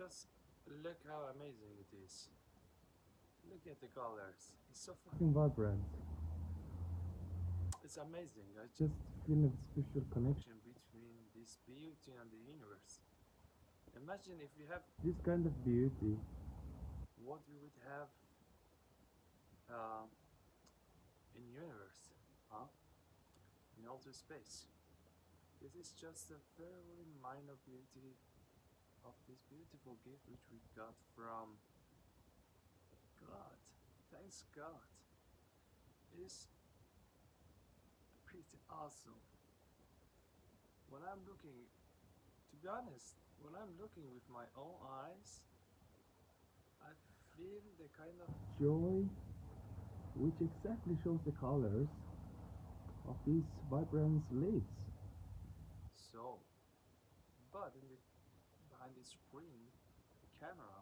Just look how amazing it is. Look at the colors. It's so fucking vibrant. It's amazing. I just feel a special connection between this beauty and the universe. Imagine if we have this kind of beauty, what we would have uh, in universe, huh? In outer space. This is just a very minor beauty of this beautiful gift which we got from God. Thanks God. It is pretty awesome. When I'm looking, to be honest, when I'm looking with my own eyes, I feel the kind of joy which exactly shows the colors of these vibrant leaves. So, but behind the screen, the camera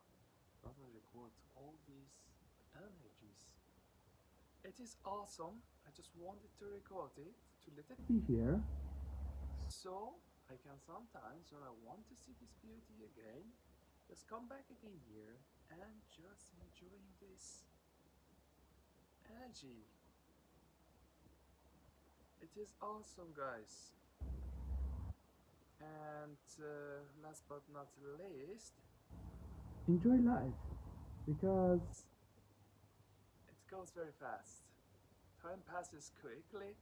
doesn't record all these energies. It is awesome. I just wanted to record it to let it be here. So I can sometimes, when I want to see this beauty again, just come back again here and just enjoying this energy. It is awesome, guys. And last but not least, enjoy life because it goes very fast. Time passes quickly.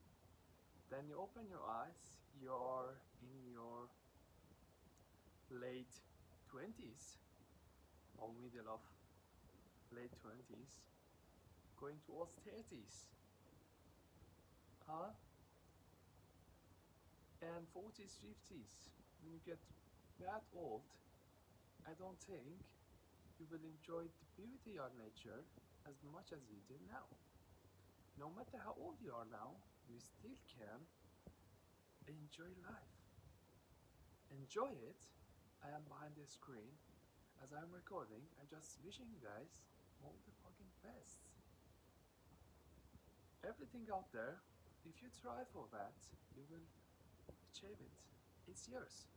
Then you open your eyes, you're in your late 20s or middle of late 20s, going towards 30s, huh? And 40s, 50s. When you get that old, I don't think you will enjoy the beauty of nature as much as you do now. No matter how old you are now, you still can enjoy life. Enjoy it. I am behind the screen. As I'm recording, I'm just wishing you guys all the fucking best. Everything out there, if you try for that, you will achieve it. It's yours.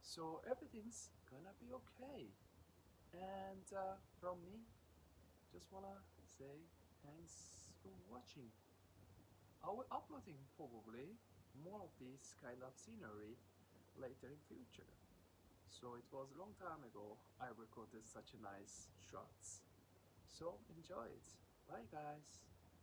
So everything's gonna be okay. And from me, just wanna say thanks for watching. I will uploading probably more of this kind of scenery later in future. So it was a long time ago I recorded such a nice shots. So enjoy it. Bye guys.